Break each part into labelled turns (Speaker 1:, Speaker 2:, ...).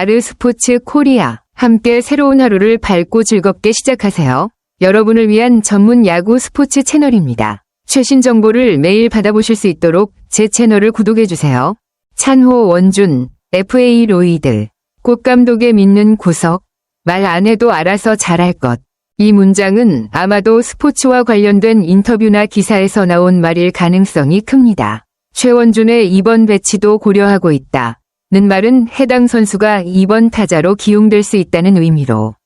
Speaker 1: 아르스포츠 코리아. 함께 새로운 하루를 밝고 즐겁게 시작하세요. 여러분을 위한 전문 야구 스포츠 채널입니다. 최신 정보를 매일 받아보실 수 있도록 제 채널을 구독해주세요. 찬호 원준, FA 로이드. 꽃 감독의 믿는 구석. 말 안 해도 알아서 잘할 것. 이 문장은 아마도 스포츠와 관련된 인터뷰나 기사에서 나온 말일 가능성이 큽니다. 최원준의 이번 배치도 고려하고 있다. 는 말은 해당 선수가 2번 타자로 기용될 수 있다는 의미로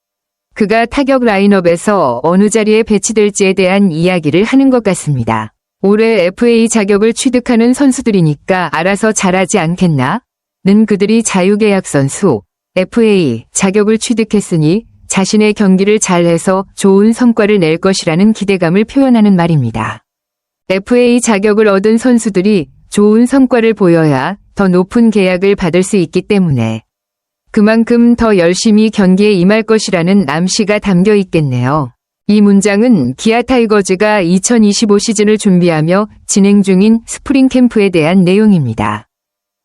Speaker 1: 그가 타격 라인업에서 어느 자리에 배치될지에 대한 이야기를 하는 것 같습니다. 올해 FA 자격을 취득하는 선수들이니까 알아서 잘하지 않겠나? 는 그들이 자유계약 선수, FA 자격을 취득했으니 자신의 경기를 잘해서 좋은 성과를 낼 것이라는 기대감을 표현하는 말입니다. FA 자격을 얻은 선수들이 좋은 성과를 보여야 더 높은 계약을 받을 수 있기 때문에 그만큼 더 열심히 경기에 임할 것이라는 암시가 담겨 있겠네요. 이 문장은 기아 타이거즈가 2025 시즌을 준비하며 진행 중인 스프링 캠프에 대한 내용입니다.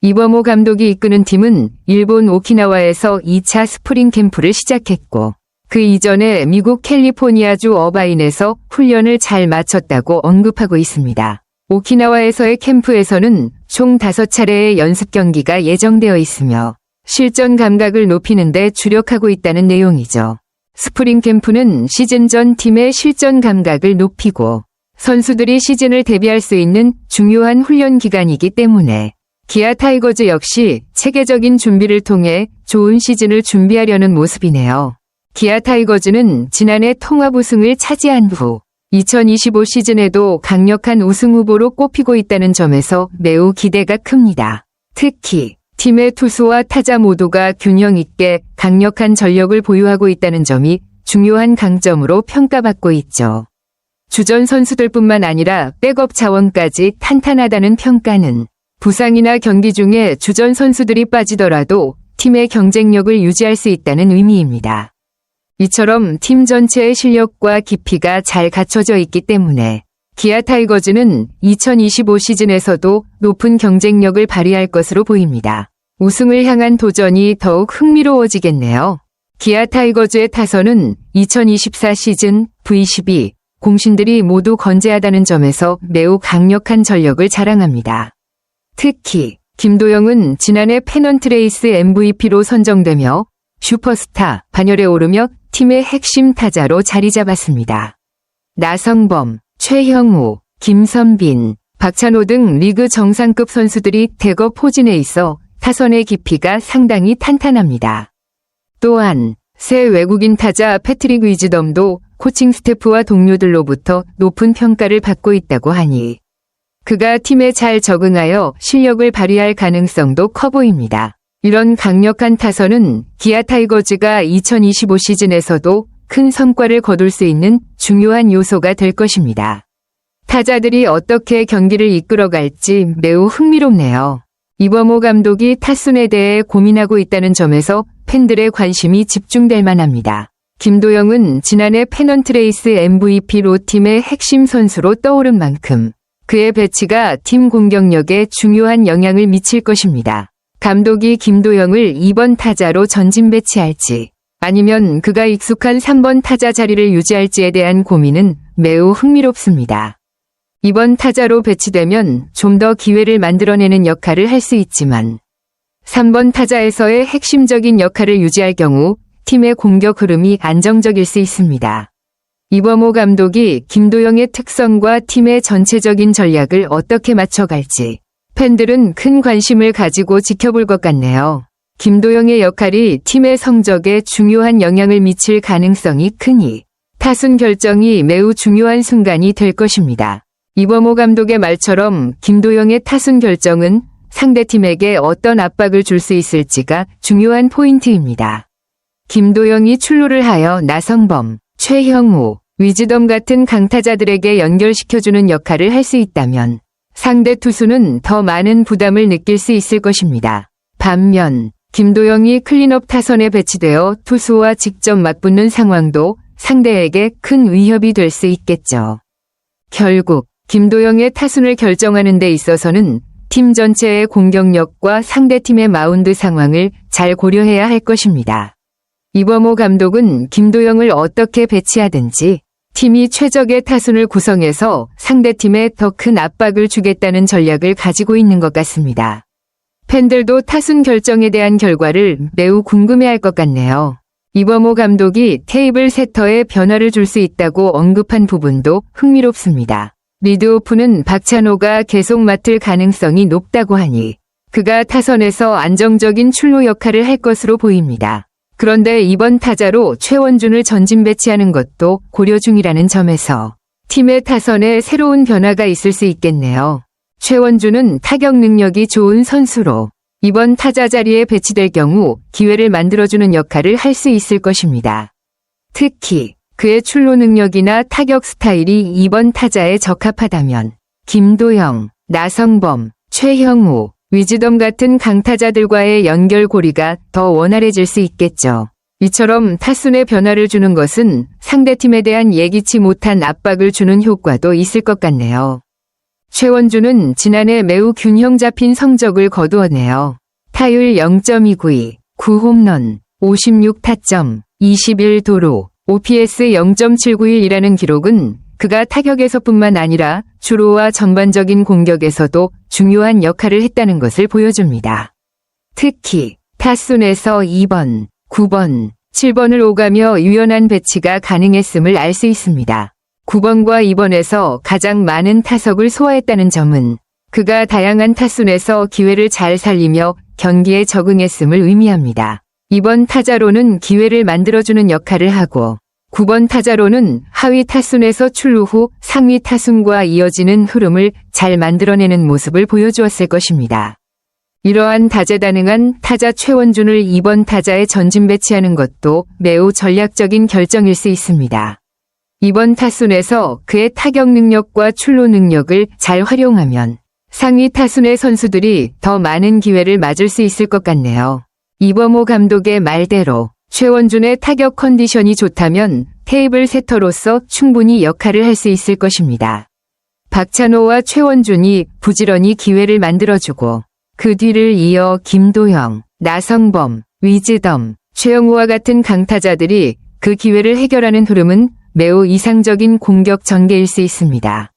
Speaker 1: 이범호 감독이 이끄는 팀은 일본 오키나와에서 2차 스프링 캠프를 시작했고 그 이전에 미국 캘리포니아주 어바인에서 훈련을 잘 마쳤다고 언급하고 있습니다. 오키나와에서의 캠프에서는 총 5차례의 연습 경기가 예정되어 있으며 실전 감각을 높이는 데 주력하고 있다는 내용이죠. 스프링 캠프는 시즌 전 팀의 실전 감각을 높이고 선수들이 시즌을 대비할 수 있는 중요한 훈련 기간이기 때문에 기아 타이거즈 역시 체계적인 준비를 통해 좋은 시즌을 준비하려는 모습이네요. 기아 타이거즈는 지난해 통합 우승을 차지한 후 2025 시즌에도 강력한 우승 후보로 꼽히고 있다는 점에서 매우 기대가 큽니다. 특히 팀의 투수와 타자 모두가 균형 있게 강력한 전력을 보유하고 있다는 점이 중요한 강점으로 평가받고 있죠. 주전 선수들뿐만 아니라 백업 자원까지 탄탄하다는 평가는 부상이나 경기 중에 주전 선수들이 빠지더라도 팀의 경쟁력을 유지할 수 있다는 의미입니다. 이처럼 팀 전체의 실력과 깊이가 잘 갖춰져 있기 때문에 기아 타이거즈는 2025 시즌에서도 높은 경쟁력을 발휘할 것으로 보입니다. 우승을 향한 도전이 더욱 흥미로워지겠네요. 기아 타이거즈의 타선은 2024 시즌 V12 공신들이 모두 건재하다는 점에서 매우 강력한 전력을 자랑합니다. 특히 김도영은 지난해 페넌트레이스 MVP로 선정되며 슈퍼스타 반열에 오르며 팀의 핵심 타자로 자리 잡았습니다. 나성범, 최형우, 김선빈, 박찬호 등 리그 정상급 선수들이 대거 포진해 있어 타선의 깊이가 상당히 탄탄합니다. 또한 새 외국인 타자 패트릭 위즈덤도 코칭 스태프와 동료들로부터 높은 평가를 받고 있다고 하니 그가 팀에 잘 적응하여 실력을 발휘할 가능성도 커 보입니다. 이런 강력한 타선은 기아 타이거즈가 2025 시즌에서도 큰 성과를 거둘 수 있는 중요한 요소가 될 것입니다. 타자들이 어떻게 경기를 이끌어갈지 매우 흥미롭네요. 이범호 감독이 타순에 대해 고민하고 있다는 점에서 팬들의 관심이 집중될 만합니다. 김도영은 지난해 페넌트레이스 MVP로 팀의 핵심 선수로 떠오른 만큼 그의 배치가 팀 공격력에 중요한 영향을 미칠 것입니다. 감독이 김도영을 2번 타자로 전진 배치할지 아니면 그가 익숙한 3번 타자 자리를 유지할지에 대한 고민은 매우 흥미롭습니다. 2번 타자로 배치되면 좀 더 기회를 만들어내는 역할을 할 수 있지만 3번 타자에서의 핵심적인 역할을 유지할 경우 팀의 공격 흐름이 안정적일 수 있습니다. 이범호 감독이 김도영의 특성과 팀의 전체적인 전략을 어떻게 맞춰갈지 팬들은 큰 관심을 가지고 지켜볼 것 같네요. 김도영의 역할이 팀의 성적에 중요한 영향을 미칠 가능성이 크니 타순 결정이 매우 중요한 순간이 될 것입니다. 이범호 감독의 말처럼 김도영의 타순 결정은 상대팀에게 어떤 압박을 줄 수 있을지가 중요한 포인트입니다. 김도영이 출루를 하여 나성범, 최형우, 위즈덤 같은 강타자들에게 연결시켜주는 역할을 할 수 있다면 상대 투수는 더 많은 부담을 느낄 수 있을 것입니다. 반면 김도영이 클린업 타선에 배치되어 투수와 직접 맞붙는 상황도 상대에게 큰 위협이 될 수 있겠죠. 결국 김도영의 타순을 결정하는 데 있어서는 팀 전체의 공격력과 상대팀의 마운드 상황을 잘 고려해야 할 것입니다. 이범호 감독은 김도영을 어떻게 배치하든지 팀이 최적의 타순을 구성해서 상대팀에 더 큰 압박을 주겠다는 전략을 가지고 있는 것 같습니다. 팬들도 타순 결정에 대한 결과를 매우 궁금해할 것 같네요. 이범호 감독이 테이블 세터에 변화를 줄 수 있다고 언급한 부분도 흥미롭습니다. 리드오프는 박찬호가 계속 맡을 가능성이 높다고 하니 그가 타선에서 안정적인 출루 역할을 할 것으로 보입니다. 그런데 이번 타자로 최원준을 전진 배치하는 것도 고려 중이라는 점에서 팀의 타선에 새로운 변화가 있을 수 있겠네요. 최원준은 타격 능력이 좋은 선수로 이번 타자 자리에 배치될 경우 기회를 만들어주는 역할을 할 수 있을 것입니다. 특히 그의 출루 능력이나 타격 스타일이 이번 타자에 적합하다면 김도영, 나성범, 최형우, 위즈덤 같은 강타자들과의 연결고리가 더 원활해질 수 있겠죠. 이처럼 타순에 변화를 주는 것은 상대팀에 대한 예기치 못한 압박을 주는 효과도 있을 것 같네요. 최원준은 지난해 매우 균형 잡힌 성적을 거두었네요. 타율 0.292, 9홈런, 56타점, 21도루, OPS 0.791이라는 기록은 그가 타격에서뿐만 아니라 주루와 전반적인 공격에서도 중요한 역할을 했다는 것을 보여줍니다. 특히 타순에서 2번, 9번, 7번을 오가며 유연한 배치가 가능했음을 알 수 있습니다. 9번과 2번에서 가장 많은 타석을 소화했다는 점은 그가 다양한 타순에서 기회를 잘 살리며 경기에 적응했음을 의미합니다. 이번 타자로는 기회를 만들어주는 역할을 하고 9번 타자로는 하위 타순에서 출루 후 상위 타순과 이어지는 흐름을 잘 만들어내는 모습을 보여주었을 것입니다. 이러한 다재다능한 타자 최원준을 2번 타자에 전진 배치하는 것도 매우 전략적인 결정일 수 있습니다. 이번 타순에서 그의 타격 능력과 출루 능력을 잘 활용하면 상위 타순의 선수들이 더 많은 기회를 맞을 수 있을 것 같네요. 이범호 감독의 말대로 최원준의 타격 컨디션이 좋다면 테이블 세터로서 충분히 역할을 할 수 있을 것입니다. 박찬호와 최원준이 부지런히 기회를 만들어주고 그 뒤를 이어 김도영, 나성범, 위즈덤, 최영우와 같은 강타자들이 그 기회를 해결하는 흐름은 매우 이상적인 공격 전개일 수 있습니다.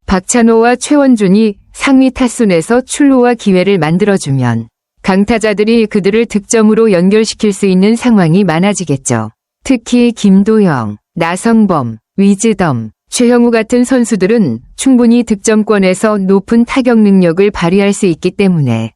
Speaker 1: 박찬호와 최원준이 상위 타순에서 출루와 기회를 만들어주면 강타자들이 그들을 득점으로 연결시킬 수 있는 상황이 많아지겠죠. 특히 김도영, 나성범, 위즈덤, 최형우 같은 선수들은 충분히 득점권에서 높은 타격 능력을 발휘할 수 있기 때문에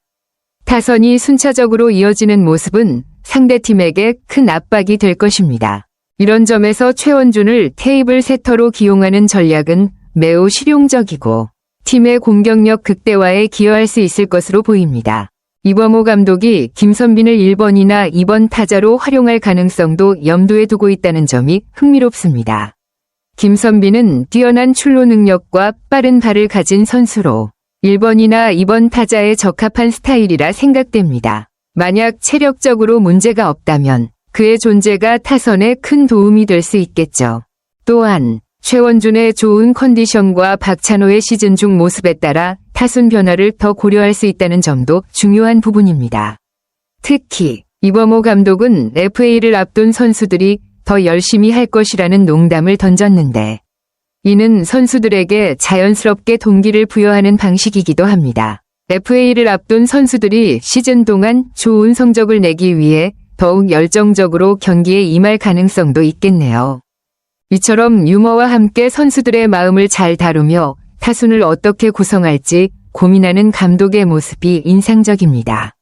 Speaker 1: 타선이 순차적으로 이어지는 모습은 상대팀에게 큰 압박이 될 것입니다. 이런 점에서 최원준을 테이블 세터로 기용하는 전략은 매우 실용적이고 팀의 공격력 극대화에 기여할 수 있을 것으로 보입니다. 이범호 감독이 김선빈을 1번이나 2번 타자로 활용할 가능성도 염두에 두고 있다는 점이 흥미롭습니다. 김선빈은 뛰어난 출루 능력과 빠른 발을 가진 선수로 1번이나 2번 타자에 적합한 스타일이라 생각됩니다. 만약 체력적으로 문제가 없다면 그의 존재가 타선에 큰 도움이 될 수 있겠죠. 또한 최원준의 좋은 컨디션과 박찬호의 시즌 중 모습에 따라 타순 변화를 더 고려할 수 있다는 점도 중요한 부분입니다. 특히 이범호 감독은 FA를 앞둔 선수들이 더 열심히 할 것이라는 농담을 던졌는데 이는 선수들에게 자연스럽게 동기를 부여하는 방식이기도 합니다. FA를 앞둔 선수들이 시즌 동안 좋은 성적을 내기 위해 더욱 열정적으로 경기에 임할 가능성도 있겠네요. 이처럼 유머와 함께 선수들의 마음을 잘 다루며 타순을 어떻게 구성할지 고민하는 감독의 모습이 인상적입니다.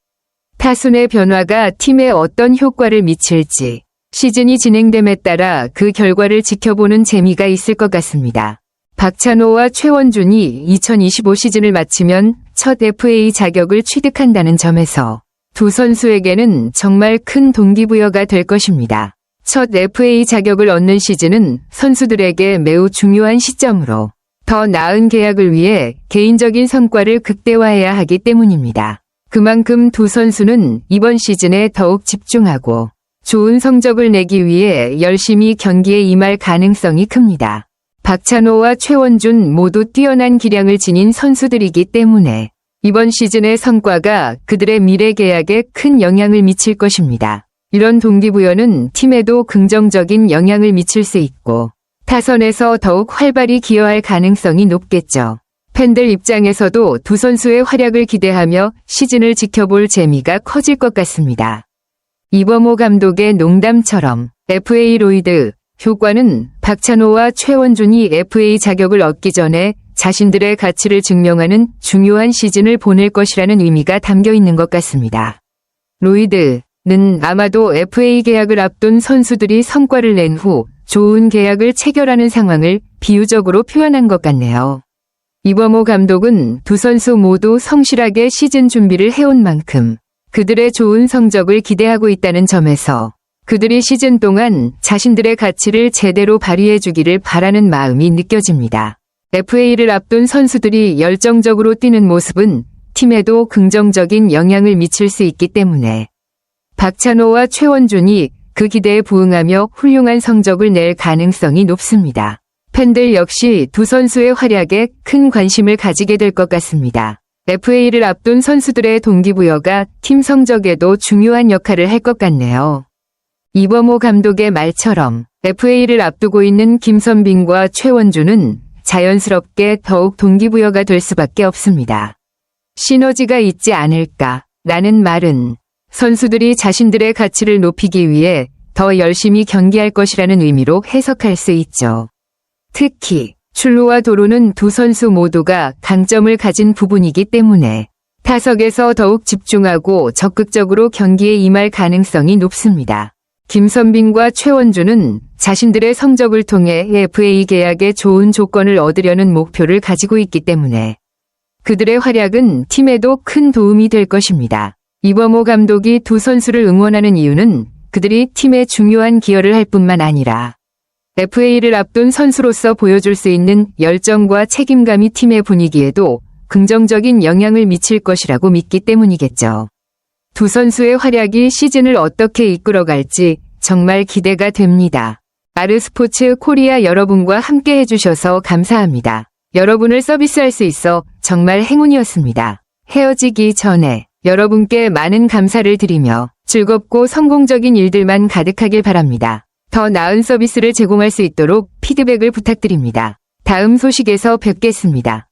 Speaker 1: 타순의 변화가 팀에 어떤 효과를 미칠지 시즌이 진행됨에 따라 그 결과를 지켜보는 재미가 있을 것 같습니다. 박찬호와 최원준이 2025 시즌을 마치면 첫 FA 자격을 취득한다는 점에서 두 선수에게는 정말 큰 동기부여가 될 것입니다. 첫 FA 자격을 얻는 시즌은 선수들에게 매우 중요한 시점으로 더 나은 계약을 위해 개인적인 성과를 극대화해야 하기 때문입니다. 그만큼 두 선수는 이번 시즌에 더욱 집중하고 좋은 성적을 내기 위해 열심히 경기에 임할 가능성이 큽니다. 박찬호와 최원준 모두 뛰어난 기량을 지닌 선수들이기 때문에 이번 시즌의 성과가 그들의 미래 계약에 큰 영향을 미칠 것입니다. 이런 동기부여는 팀에도 긍정적인 영향을 미칠 수 있고 타선에서 더욱 활발히 기여할 가능성이 높겠죠. 팬들 입장에서도 두 선수의 활약을 기대하며 시즌을 지켜볼 재미가 커질 것 같습니다. 이범호 감독의 농담처럼 FA 로이드 효과는 박찬호와 최원준이 FA 자격을 얻기 전에 자신들의 가치를 증명하는 중요한 시즌을 보낼 것이라는 의미가 담겨 있는 것 같습니다. 로이드는 아마도 FA 계약을 앞둔 선수들이 성과를 낸 후 좋은 계약을 체결하는 상황을 비유적으로 표현한 것 같네요. 이범호 감독은 두 선수 모두 성실하게 시즌 준비를 해온 만큼 그들의 좋은 성적을 기대하고 있다는 점에서 그들이 시즌 동안 자신들의 가치를 제대로 발휘해 주기를 바라는 마음이 느껴집니다. FA를 앞둔 선수들이 열정적으로 뛰는 모습은 팀에도 긍정적인 영향을 미칠 수 있기 때문에 박찬호와 최원준이 그 기대에 부응하며 훌륭한 성적을 낼 가능성이 높습니다. 팬들 역시 두 선수의 활약에 큰 관심을 가지게 될 것 같습니다. FA를 앞둔 선수들의 동기부여가 팀 성적에도 중요한 역할을 할 것 같네요. 이범호 감독의 말처럼 FA를 앞두고 있는 김선빈과 최원준은 자연스럽게 더욱 동기부여가 될 수밖에 없습니다. 시너지가 있지 않을까라는 말은 선수들이 자신들의 가치를 높이기 위해 더 열심히 경기할 것이라는 의미로 해석할 수 있죠. 특히 출루와 도루는 두 선수 모두가 강점을 가진 부분이기 때문에 타석에서 더욱 집중하고 적극적으로 경기에 임할 가능성이 높습니다. 김선빈과 최원준은 자신들의 성적을 통해 FA 계약에 좋은 조건을 얻으려는 목표를 가지고 있기 때문에 그들의 활약은 팀에도 큰 도움이 될 것입니다. 이범호 감독이 두 선수를 응원하는 이유는 그들이 팀에 중요한 기여를 할 뿐만 아니라 FA를 앞둔 선수로서 보여줄 수 있는 열정과 책임감이 팀의 분위기에도 긍정적인 영향을 미칠 것이라고 믿기 때문이겠죠. 두 선수의 활약이 시즌을 어떻게 이끌어갈지 정말 기대가 됩니다. 아르스포츠 코리아 여러분과 함께 해주셔서 감사합니다. 여러분을 서비스할 수 있어 정말 행운이었습니다. 헤어지기 전에 여러분께 많은 감사를 드리며 즐겁고 성공적인 일들만 가득하길 바랍니다. 더 나은 서비스를 제공할 수 있도록 피드백을 부탁드립니다. 다음 소식에서 뵙겠습니다.